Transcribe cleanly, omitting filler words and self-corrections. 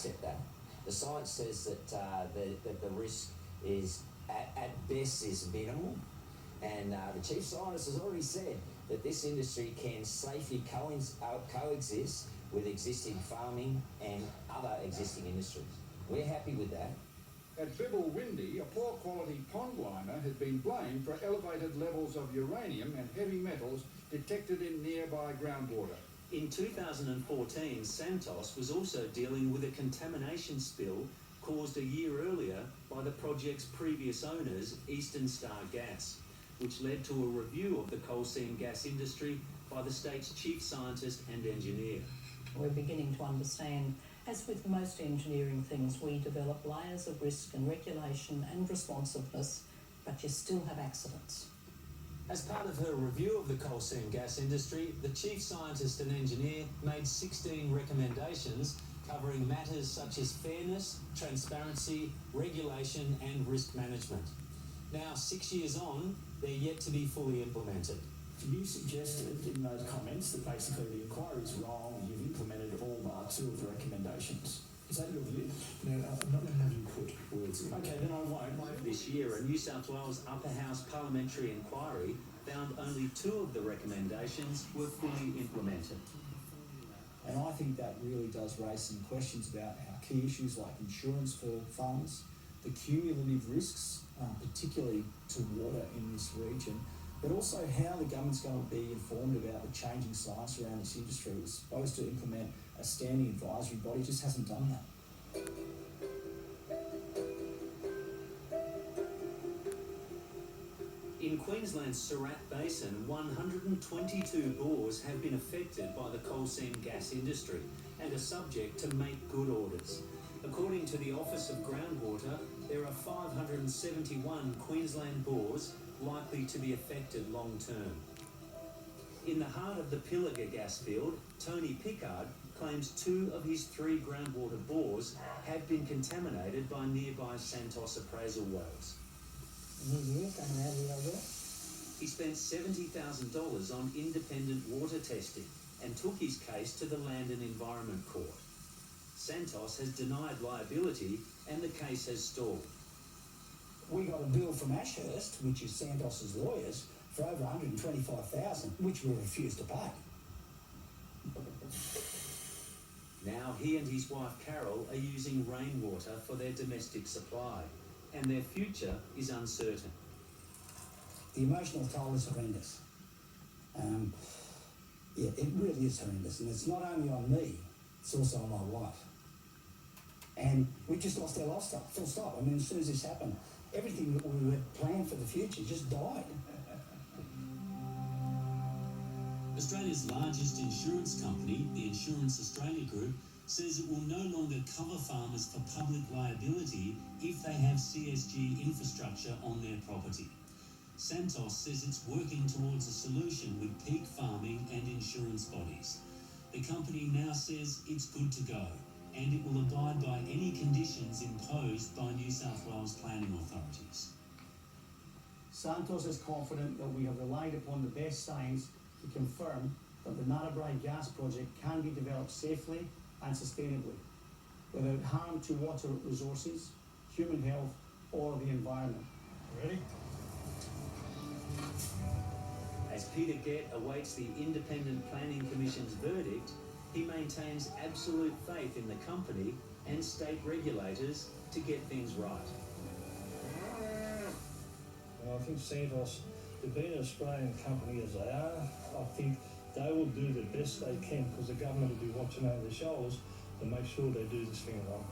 accept that. The science says that the risk is at best is minimal, and the chief scientist has already said that this industry can safely coexist with existing farming and other existing industries. We're happy with that. At Bibble Windy, a poor quality pond liner has been blamed for elevated levels of uranium and heavy metals detected in nearby groundwater. In 2014, Santos was also dealing with a contamination spill caused a year earlier by the project's previous owners, Eastern Star Gas, which led to a review of the coal seam gas industry by the state's chief scientist and engineer. We're beginning to understand, as with most engineering things, we develop layers of risk and regulation and responsiveness, but you still have accidents. As part of her review of the coal seam gas industry, the chief scientist and engineer made 16 recommendations covering matters such as fairness, transparency, regulation and risk management. Now, 6 years on, they're yet to be fully implemented. You suggested in those comments that basically the inquiry is wrong and you've implemented all bar 2 of the recommendations. Is that your view? No, I'm not going to have you put words in. Okay, then I won't. This year, a New South Wales Upper House parliamentary inquiry found only 2 of the recommendations were fully implemented. And I think that really does raise some questions about our key issues like insurance for farmers, the cumulative risks, particularly to water in this region, but also how the government's going to be informed about the changing science around this industry. It was supposed to implement a standing advisory body, just hasn't done that. In Queensland's Surat Basin, 122 bores have been affected by the coal seam gas industry and are subject to make good orders. According to the Office of Groundwater, there are 571 Queensland bores likely to be affected long term. In the heart of the Pilliga gas field, Tony Pickard claims 2 of his 3 groundwater bores have been contaminated by nearby Santos appraisal wells. He spent $70,000 on independent water testing and took his case to the Land and Environment Court. Santos has denied liability and the case has stalled. We got a bill from Ashurst, which is Santos's lawyers, for over $125,000, which we refused to pay. Now he and his wife Carol are using rainwater for their domestic supply, and their future is uncertain. The emotional toll is horrendous. Yeah, it really is horrendous, and it's not only on me, it's also on my wife. And we just lost our lifestyle, full stop. I mean, as soon as this happened, everything that we had planned for the future just died. Australia's largest insurance company, the Insurance Australia Group, says it will no longer cover farmers for public liability if they have CSG infrastructure on their property. Santos says it's working towards a solution with peak farming and insurance bodies. The company now says it's good to go, and it will abide by any conditions imposed by New South Wales planning authorities. Santos is confident that we have relied upon the best science to confirm that the Narrabri gas project can be developed safely and sustainably, without harm to water resources, human health, or the environment. Ready? As Peter Gett awaits the Independent Planning Commission's verdict, he maintains absolute faith in the company and state regulators to get things right. Well, I think Santos, to be an Australian company as they are, I think they will do the best they can because the government will be watching over their shoulders to make sure they do this thing right.